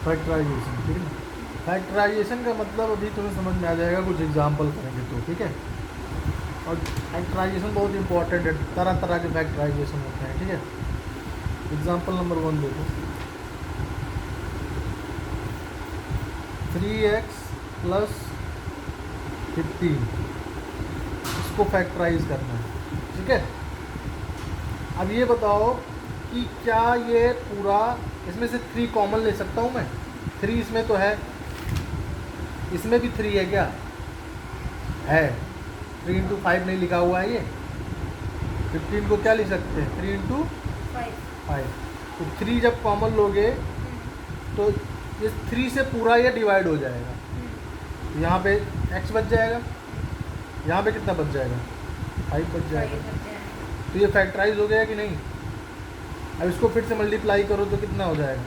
Factorisation, ठीक है। Factorisation का मतलब अभी तुम्हें समझ में आ जाएगा, कुछ एग्जाम्पल करेंगे तो, ठीक है। और फैक्टराइजेशन बहुत इंपॉर्टेंट है, तरह तरह के फैक्टराइजेशन होते हैं, ठीक है। एग्जाम्पल नंबर 1 देखो, 3x प्लस 15, इसको फैक्टराइज करना है, ठीक है। अब ये बताओ कि क्या ये पूरा, इसमें से 3 कॉमन ले सकता हूँ मैं? 3 इसमें तो है, इसमें भी 3 है क्या? है। 3 इंटू 5 नहीं लिखा हुआ है ये। 15 को क्या लिख सकते हैं? 3 इंटू 5। तो 3 जब कॉमन लोगे तो इस 3 से पूरा ये डिवाइड हो जाएगा। तो यहाँ पे x बच जाएगा, यहाँ पे कितना बच जाएगा? 5 बच जाएगा। तो ये फैक्टराइज हो गया कि नहीं? अब इसको फिर से मल्टीप्लाई करो तो कितना हो जाएगा?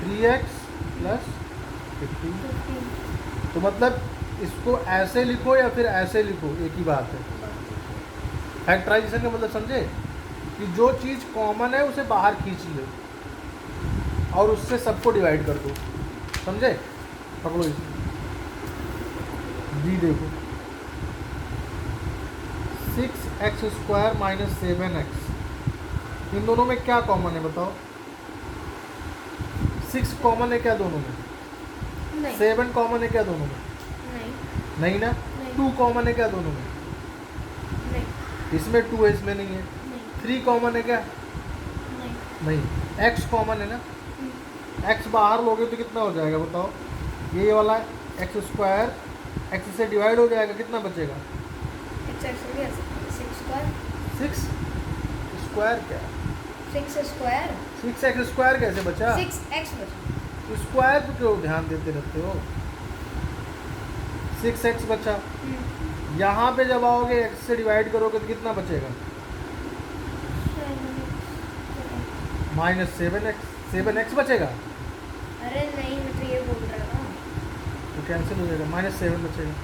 3x plus 15। तो मतलब इसको ऐसे लिखो या फिर ऐसे लिखो, एक ही बात है। फैक्टराइजेशन का मतलब समझे कि जो चीज़ कॉमन है उसे बाहर खींच लो और उससे सबको डिवाइड कर दो, समझे? पकड़ो इसे, डी देखो, 6x² माइनस 7x, इन दोनों में क्या कॉमन है बताओ? 6 कॉमन है क्या दोनों में? नहीं। 7 कॉमन है क्या दोनों में? नहीं ना। 2 कॉमन है क्या दोनों में? नहीं। इसमें 2 है, इसमें नहीं है। 3 कॉमन है क्या? नहीं। x कॉमन है ना। x बाहर लोगे तो कितना हो जाएगा बताओ? ये वाला x² x से डिवाइड हो जाएगा, कितना बचेगा? 6 स्क्वायर क्या? 6x² कैसे बचा? 6x बचा। स्क्वायर पे क्यों ध्यान देते रहते हो? 6x बचा। यहाँ पे जब आओगे x से डिवाइड करोगे तो कितना बचेगा? माइनस 7x बचेगा। अरे नहीं, मैं तो ये बोल रहा था। तो कैंसिल हो जाएगा, -7 बचेगा।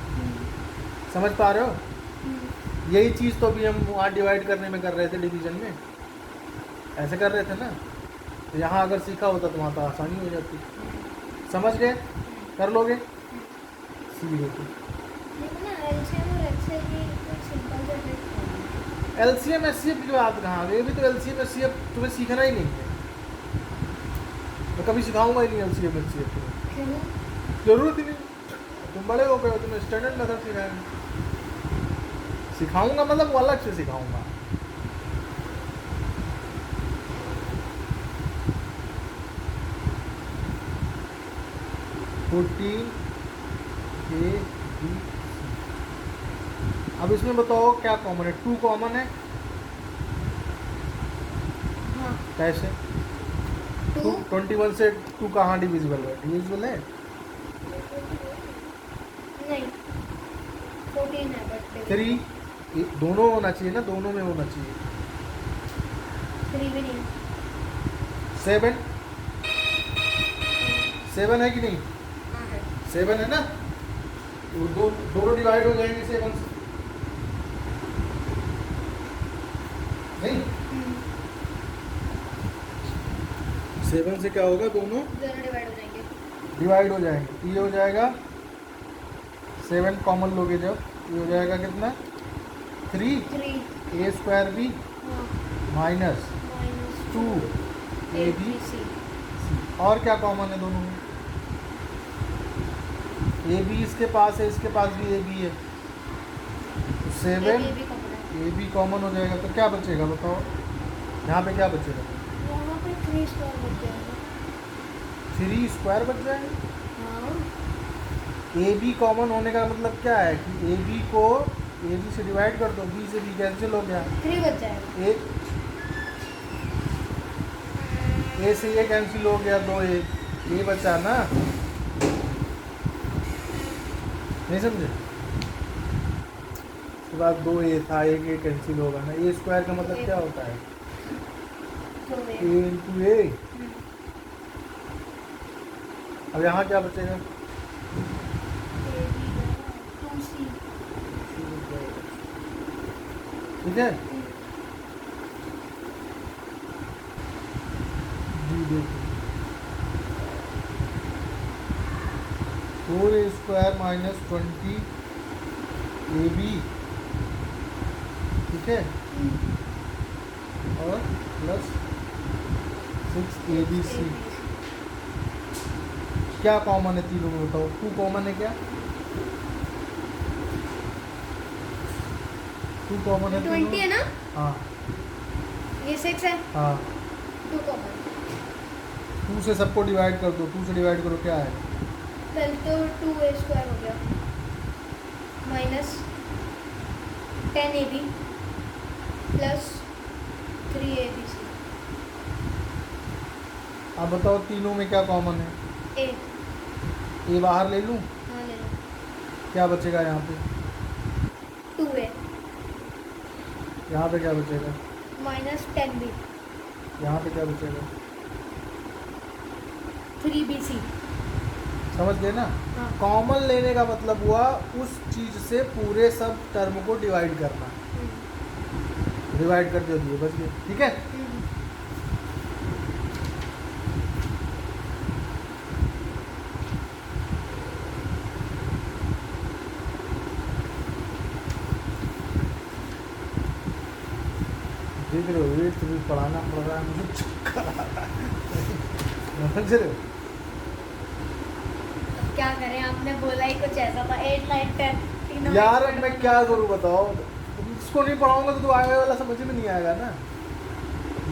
समझ पा रहे हो? यही चीज़ तो अभी हम वहाँ डिवाइड करने में कर रहे थे, डिवीजन में ऐसे कर रहे थे ना। तो यहाँ अगर सीखा होता तो वहाँ तो आसानी हो जाती। समझ गए? कर लोगे? सीख लो। LCM SCF की बात कहाँ? ये भी तो LCM SCF तुम्हें सीखना ही नहीं है। मैं कभी सिखाऊंगा ही नहीं LCM SCF को, जरूरत ही नहीं। तुम बड़े हो गए हो, तुम्हें स्टैंडर्ड मेथड सिखाएंगे। सिखाऊंगा मतलब वो अलग से सिखाऊंगा। A B C। अब इसमें बताओ क्या कॉमन है? 2 कॉमन है। हाँ। कैसे? 2 21 से 2 कहाँ डिविजिबल है? डिविजिबल है नहीं, 14 है बट 3, दोनों होना चाहिए ना, दोनों में होना चाहिए। 3 भी नहीं। 7 है कि नहीं? हाँ है। 7 है ना। तो दोनों डिवाइड हो जाएंगे 7 से, नहीं? 7 से क्या होगा? दोनों डिवाइड हो जाएंगे। तो ये हो जाएगा 7 कॉमन लोगे जब, ये हो जाएगा कितना? 3 A² B minus 2 AB C। और क्या कॉमन है दोनों में? AB इसके पास है, इसके पास भी AB है, तो 7 AB कॉमन हो जाएगा। तो क्या बचेगा बताओ? यहाँ पे क्या बचेगा? यहाँ पे 3 स्क्वायर बच जाएगा। 3 स्क्वायर बच जाएगा। हाँ। AB कॉमन होने का मतलब क्या है कि AB को AB से डिवाइड कर दो, B से B कैंसिल हो गया, 3 बच जाएगा। A से ये कैंसिल हो गया, 2A, ये बचा ना। नहीं समझे? उसके बाद 2A था, एक A कैंसिल होगा ना। A² का मतलब क्या होता है? A into A। अब यहाँ क्या बचेगा? 2C। ठीक है। जी देखो, 4a² माइनस 20ab, ठीक है, और प्लस 6abc। क्या कॉमन है तीनों में बताओ? 2 कॉमन है क्या? 2 कॉमन है 20 है ना? हाँ ये 6 है, हाँ। 2 कॉमन। 2 से सबको डिवाइड कर दो, 2 से डिवाइड करो, क्या है? पहले तो 2a² हो गया माइनस 10ab प्लस 3abc। अब बताओ तीनों में क्या कॉमन है? ए, ए बाहर ले लूँ? हाँ ले लो। क्या बचेगा यहाँ पे? 2a यहाँ पे क्या बचेगा? माइनस 10b यहाँ पे क्या बचेगा? 3bc। समझ गए ना? हाँ। कॉमन लेने का मतलब हुआ उस चीज़ से पूरे सब टर्म को डिवाइड करना। डिवाइड कर दो, दिए बच गए, ठीक है। देख रहे हो, वेट भी पढ़ाना पड़ रहा है मुझे, चक्कर आ रहा है। समझ रहे हो? अब क्या करें, आपने बोला ही कुछ ऐसा था। 8 9 10 तीनों यार में अब मैं क्या करूँ बताओ? इसको नहीं पढ़ाऊंगा तो आगे वाला समझ में नहीं आएगा ना।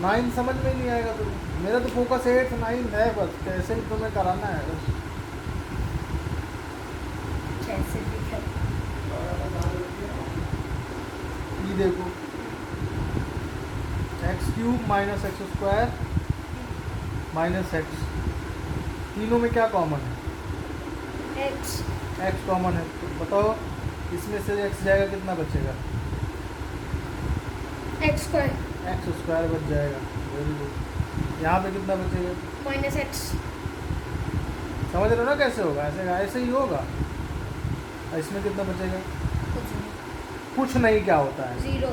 9 समझ में ही नहीं आएगा तो। मेरा तो फोकस 8 9 है, बस कैसे भी तुम्हें कराना है बस। जैसे भी है। ये देखो, x³ minus x² minus x, तीनों में क्या कॉमन है? x x कॉमन है, तो बताओ इसमें से x जाएगा, कितना बचेगा? x² x² बच जाएगा। Very good. यहाँ पे कितना बचेगा? Minus x। समझ रहे हो ना कैसे होगा? ऐसे ऐसे ही होगा। और इसमें कितना बचेगा? कुछ नहीं, कुछ नहीं, क्या होता है? 0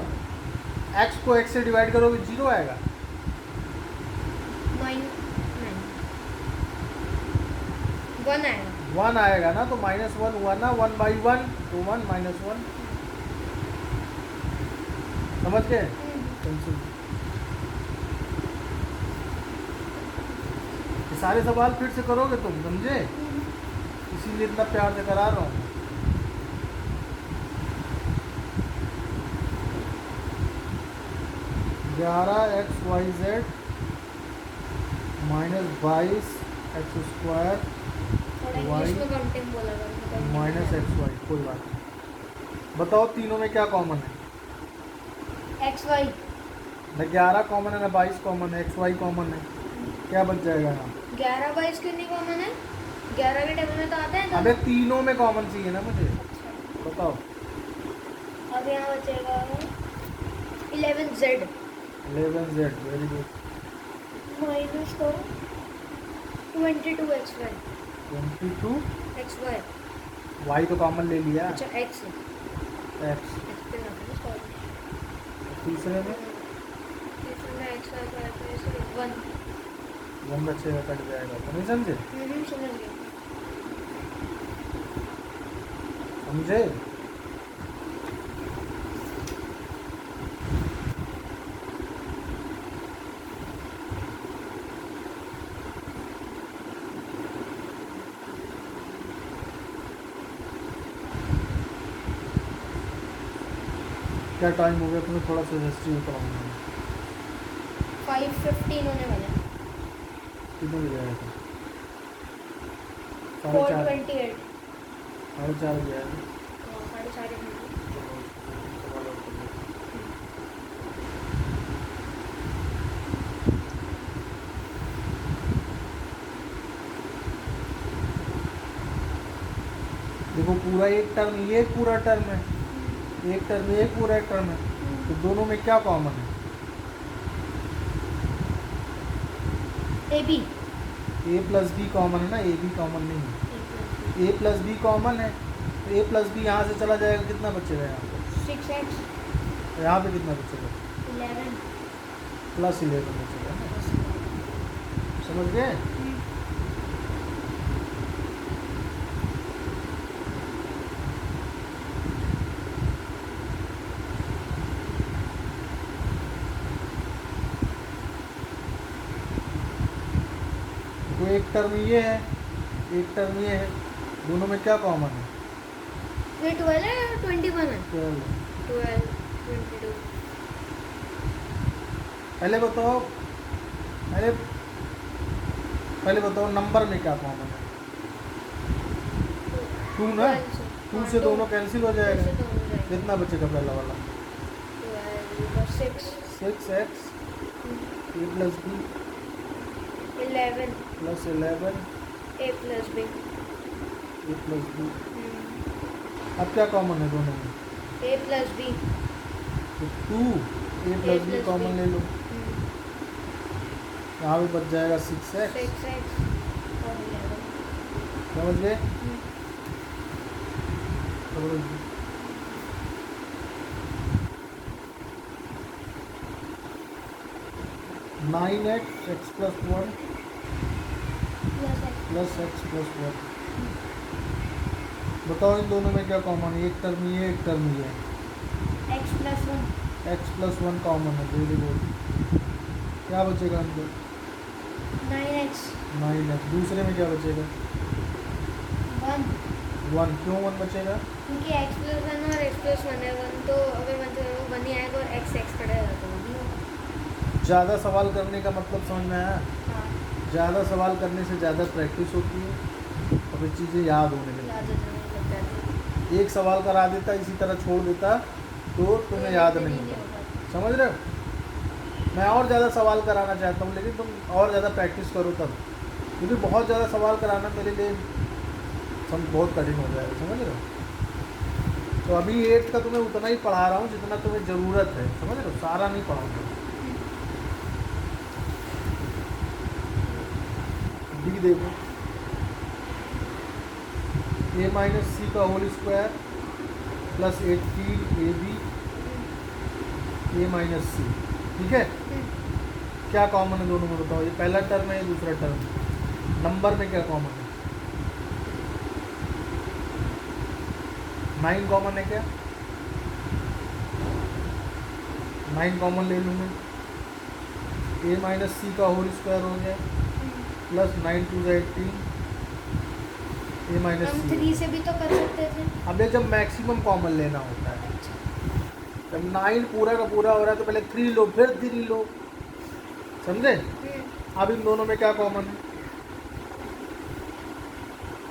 x को x से डिवाइड करोगे 0 आएगा। माइनस 1 आएगा। 1 आएगा ना, तो -1 हुआ ना, 1/1 तो 1 -1। समझ गए? कैंसिल। ये सारे सवाल फिर से करोगे तुम, समझे? इसीलिए इतना प्यार से करा रहा हूँ। ग्यारह XYZ माइनस 22 x² थोड़ा इंग्लिश में काउंटिंग बोला करो। माइनस XY, कोई बात नहीं। बताओ तीनों में क्या कॉमन है? xy ना 11 कॉमन है, ना 22 कॉमन है, XY कॉमन है। क्या बच जाएगा यहाँ? 11 22 क्यों नहीं कॉमन है? 11 के टेबल में तो आता है ना। अबे तीनों में कॉमन चाहिए ना मुझे, अच्छा, बताओ। अब यहाँ बचेगा 11z 11Z, very good. Minus करो 22xy 22 xy। Y तो कॉमन ले लिया। अच्छा x X पे ना करो सॉरी। तीसरे में इसमें xy का ऐसे 1। 1 बचेगा, कट जाएगा, तो नहीं समझे? समझ गया। समझे? क्या टाइम हो गया? तुम्हें थोड़ा सा हिस्ट्री बताऊंगा। 5:15 होने वाला है। कितने बजे आया था? 4:30। 4:28। 4:30 बजे आया था। 4:30 मिनट। देखो पूरा एक टर्म, ये एक पूरा टर्म है, एक टर्म, ये एक पूरा टर्म है, तो दोनों में क्या कॉमन है? A B A plus B common है ना, ए बी कॉमन नहीं है। A प्लस बी कॉमन है, तो A प्लस बी यहाँ से चला जाएगा, कितना बचेगा यहाँ पे? 6x तो यहाँ पे कितना बचेगा? 11 +11 बचेगा ना। समझ गए? तो एक टर्म ये है, एक टर्म ये है, दोनों में क्या कॉमन है? ये 12 है और 21 है। 12। 12, 22। पहले बताओ, पहले पहले बताओ नंबर में क्या कॉमन है? 2 ना, 2 से दोनों कैंसिल हो जाएगा। कितना बचेगा पहला वाला? 6, 6x a plus B 11 plus 11 a plus b। a plus B. अब क्या कॉमन है दोनों में? a plus b। तो 2 a plus B plus common b। ले लो, यहाँ भी बच जाएगा 6x। 6x और 11। समझ गए? समझ गए? 9x x plus 1 plus x plus 1। बताओ इन दोनों में क्या कॉमन है? एक टर्म ये, एक टर्म ये है। x plus 1। x plus 1 common है, वेरी गुड। क्या बचेगा अंदर? 9x 9x। दूसरे में क्या बचेगा? 1, 1। क्यों 1 बचेगा? क्योंकि x प्लस 1 और x प्लस 1 है। 1 तो अगर 1 तो 1 ही आएगा और x कटेगा तो 1 ही होगा। ज़्यादा सवाल करने का मतलब समझ में आया? हाँ, ज़्यादा सवाल करने से ज़्यादा प्रैक्टिस होती है और फिर चीज़ें याद होने लगती याद होने लग जाती है। हैं। एक सवाल करा देता, इसी तरह छोड़ देता तो तुम्हें याद नहीं होता। होगा। समझ रहे हो? मैं और ज़्यादा सवाल कराना चाहता हूँ, लेकिन तुम और ज़्यादा प्रैक्टिस करो तब, क्योंकि बहुत ज़्यादा सवाल कराना मेरे लिए बहुत कठिन हो जाएगा। समझ रहे हो? तो अभी 8th का तुम्हें उतना ही पढ़ा रहा हूँ जितना तुम्हें ज़रूरत है। समझ रहे हो? सारा नहीं पढ़ाऊँगा। डी देखो, a माइनस सी का whole square plus 18ab a minus C. ठीक है? क्या कॉमन है दोनों में बताओ? ये पहला टर्म है, ये दूसरा टर्म है। नंबर में क्या कॉमन है? 9 कॉमन है क्या? 9 कॉमन ले लूँ मैं। a माइनस सी का होल स्क्वायर हो गया प्लस 9 टू 18 a माइनस हम सी। 3 से भी तो कर सकते थे। अब ये जब मैक्सिमम कॉमन लेना होता है, जब 9 पूरा का पूरा हो रहा है तो पहले 3 लो, फिर 3 लो। समझे? अब इन दोनों में क्या कॉमन है?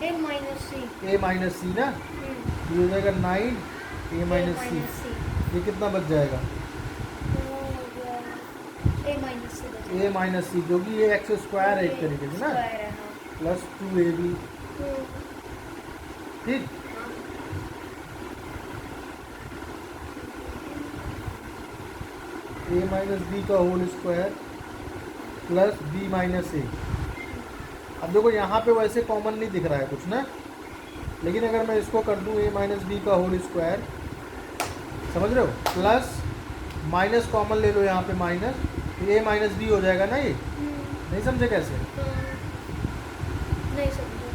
a minus C. a minus C ना, ये हो जाएगा 9 a माइनस सी। ये कितना बच जाएगा? a minus C. a minus C, जो कि ये एक्स स्क्वायर है एक तरीके से ना, प्लस 2ab। ठीक? a माइनस बी का whole square plus b minus A. अब देखो यहाँ पे वैसे कॉमन नहीं दिख रहा है कुछ ना, लेकिन अगर मैं इसको कर दूँ a माइनस बी का होल स्क्वायर, समझ रहे हो, प्लस माइनस कॉमन ले लो यहाँ पे माइनस, तो a माइनस बी हो जाएगा ना। ये नहीं समझे कैसे? नहीं समझा।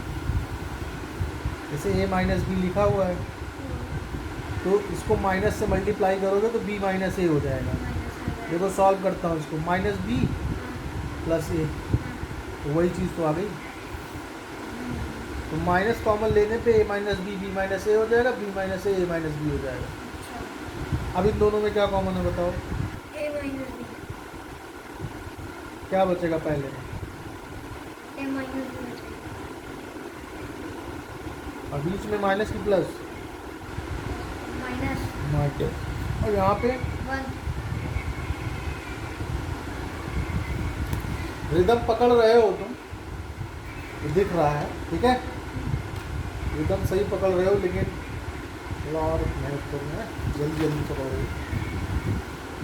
जैसे a माइनस बी लिखा हुआ है, तो इसको माइनस से मल्टीप्लाई करोगे तो b माइनस ए हो जाएगा। देखो सॉल्व करता हूँ इसको, माइनस बी प्लस ए, तो वही चीज़ तो आ गई। तो माइनस कॉमन लेने पे a माइनस बी माइनस ए हो जाएगा, b माइनस ए माइनस बी हो जाएगा। अब इन दोनों में क्या कॉमन है बताओ? a minus B. क्या बचेगा पहले में? a माइनस बी और बीच में माइनस की प्लस? Minus minus. और यहाँ पे 1। रिदम पकड़ रहे हो तुम, तो दिख रहा है। ठीक है? रिदम सही पकड़ रहे हो, लेकिन थोड़ा और मेहनत करना है, जल्दी जल्दी पकड़ रहे हो।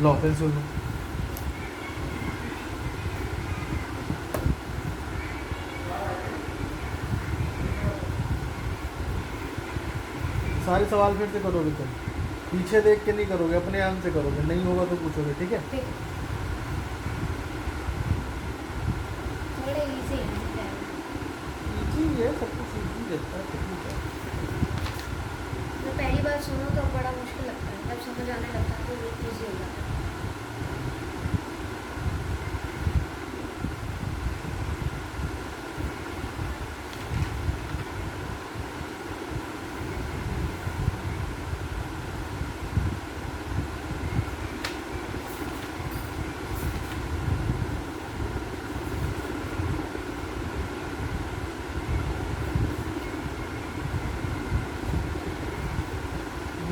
लो पेंसिल लो। सारे सवाल फिर से करोगे तुम, पीछे देख के नहीं करोगे, अपने ध्यान से करोगे। नहीं होगा तो पूछोगे। ठीक है? थोड़े इजी इजी है, सब कुछ इजी रहता है। ठीक है? मैं पहली बार सुनो तो बड़ा मुश्किल लगता है, जब समझ आने लगता है तो इजी हो जाता है।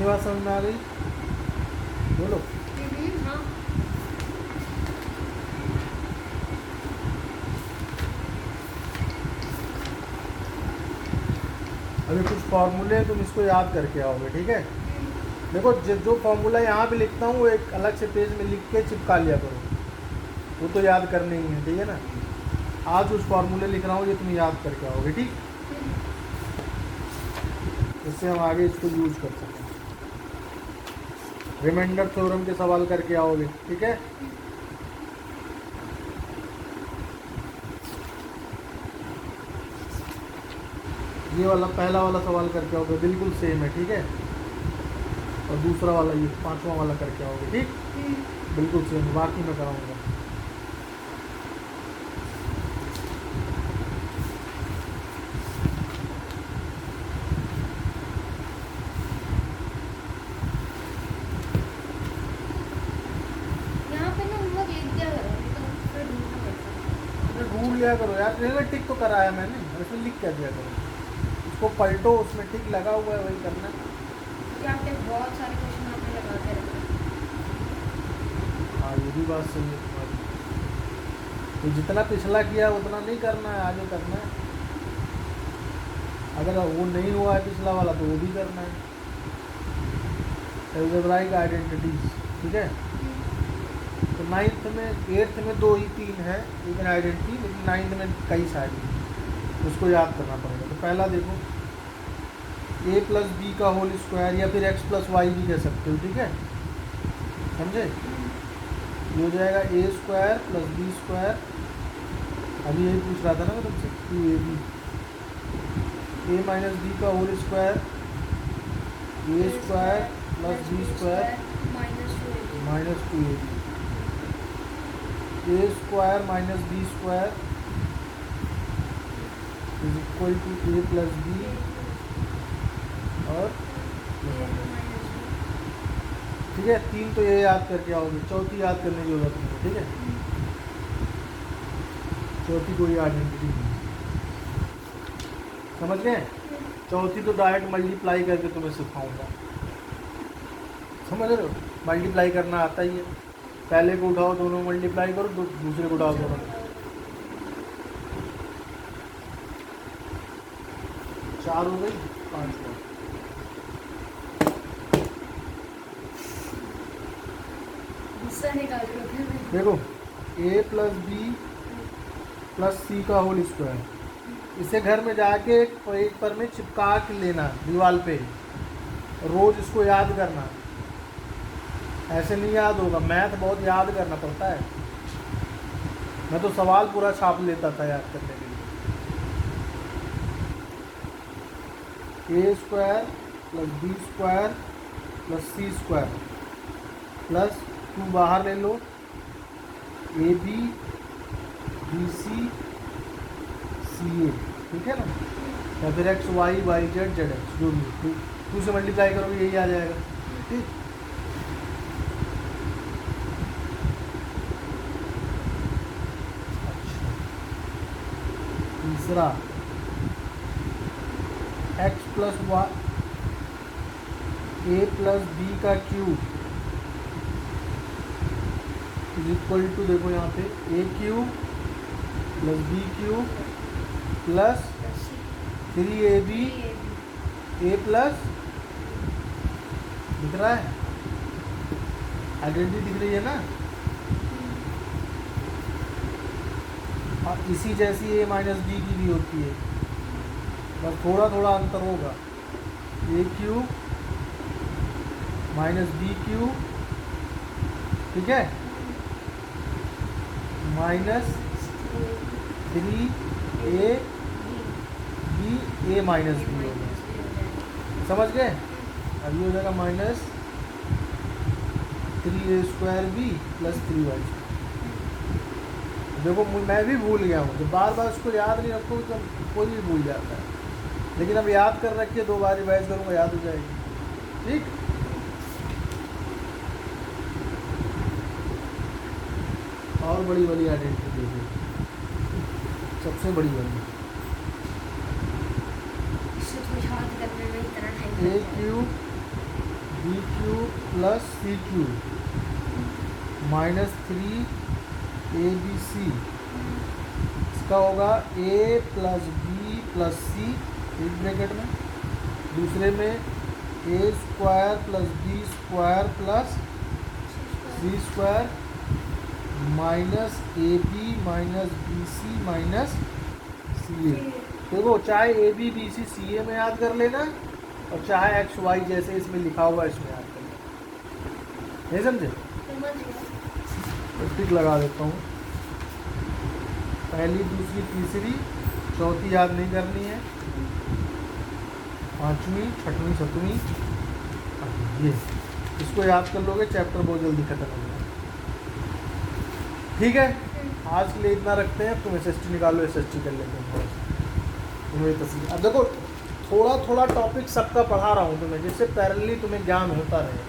इतनी बात समझ में आ गई? बोलो। हाँ। अभी कुछ फॉर्मूले हैं, तुम इसको याद करके आओगे, ठीक है? देखो जो फॉर्मूला यहाँ पे लिखता हूँ वो एक अलग से पेज में लिख के चिपका लिया करो, वो तो याद करने ही है, ठीक है ना? आज उस फॉर्मूले लिख रहा हूँ, ये तुम याद करके आओगे, ठीक? इससे हम आगे इसको यूज कर सकते हैं। रिमाइंडर थ्योरम के सवाल करके आओगे, ठीक है? ये वाला पहला वाला सवाल करके आओगे, बिल्कुल सेम है, ठीक है? और दूसरा वाला ये 5वां वाला करके आओगे, ठीक? बिल्कुल सेम, बाकी मैं कराऊंगा। यहाँ पे ना होमवर्क लिख दिया करो, नहीं तो फिर ढूंढना पड़ता है। अरे ढूंढ लिया करो यार, इसमें टिक तो कराया मैंने, इसमें लिख क्या दिया करो, उसको पलटो, उसमें टिक लगा हुआ है, वही करना है। यहाँ पे बहुत सारे क्वेश्चन आपने लगा के रखे हैं। हाँ ये भी बात सही है तुम्हारी, तो जितना पिछला किया उतना नहीं करना है, आगे करना है। अगर वो नहीं हुआ है पिछला वाला तो वो भी करना है। एल्जेब्राइक आइडेंटिटीज, ठीक है? तो 9th में 8th में 2 ही 3 है लेकिन आइडेंटिटी, लेकिन 9th में कई सारी, उसको याद करना पड़ेगा। तो पहला देखो, a प्लस बी का होल स्क्वायर, या फिर x प्लस वाई भी कह सकते हो, ठीक है? समझे? ये हो जाएगा ए स्क्वायर प्लस बी स्क्वायर, अभी यही पूछ रहा था ना मैं तुमसे, 2ab, a माइनस बी का whole square, A square plus B square minus 2ab, A square minus B square is equal to A plus B और, ठीक है? 3 तो ये याद करके आओगे, चौथी याद करने की जरूरत नहीं है, ठीक है? चौथी कोई आइडेंटिटी नहीं, समझ गए? चौथी तो डायरेक्ट मल्टीप्लाई करके तुम्हें सिखाऊंगा, समझ रहे हो? मल्टीप्लाई करना आता ही है, पहले को उठाओ दोनों मल्टीप्लाई करो, दूसरे को उठाओ दोनों, 4 हो गई, 5 हो। गुस्सा निकाल रहे हो फिर मैं। देखो a प्लस बी प्लस सी का होल स्क्वायर, इसे घर में जाके एक पेज पर में चिपका के लेना दीवार पे, रोज इसको याद करना, ऐसे नहीं याद होगा, मैथ बहुत याद करना पड़ता है। मैं तो सवाल पूरा छाप लेता था याद करने के लिए। A square plus B square plus C square plus 2 बाहर ले लो, ए बी बी सी सी ए, ठीक है ना? या फिर X Y Y Z Z X, जो भी 2 से मल्टीप्लाई करोगे यही आ जाएगा, ठीक? अच्छा, तीसरा X plus Y A plus B का क्यूब इज इक्वल टू, देखो यहाँ पे A cube plus B cube plus 3ab A plus, दिख रहा है? आइडेंटिटी दिख रही है ना? और इसी जैसी ए माइनस बी की भी होती है, बस थोड़ा थोड़ा अंतर होगा। ए क्यूब माइनस बी क्यूब, ठीक है, माइनस 3a बी ए माइनस बी होगा, समझ गए? अब ये हो जाएगा minus 3a square B plus 3y। देखो मैं भी भूल गया हूँ, जब बार बार उसको याद नहीं रखोगे तो कोई भी भूल जाता है, लेकिन अब याद कर रखिए, 2 बार रिवाइज करूँगा याद हो जाएगी, ठीक? और बड़ी वाली आइडेंटिटी देखिए, सबसे बड़ी वाली, इससे तो याद करने में इतना time A cube B cube plus C cube minus 3 A B C, इसका होगा A plus B plus C एक ब्रैकेट में, दूसरे में A square plus B square plus C square minus A B minus B C minus C A. देखो चाहे A B B C सी ए में याद कर लेना और चाहे एक्स वाई जैसे इसमें लिखा हुआ इसमें याद कर लेना, नहीं समझे? समझ गया। तो टिक लगा देता हूँ, पहली दूसरी तीसरी चौथी याद नहीं करनी है, पांचवी छठवीं सातवीं ये इसको याद कर लोगे, चैप्टर बहुत जल्दी खत्म हो जाएगा। ठीक है, आज के लिए इतना रखते हैं। तुम एसएसटी निकालो, एसएसटी कर लेते हैं तुम्हें तस्वीर। अब देखो थोड़ा थोड़ा टॉपिक सबका पढ़ा रहा हूँ तुम्हें, जिससे पैरेलली तुम्हें ज्ञान होता रहे।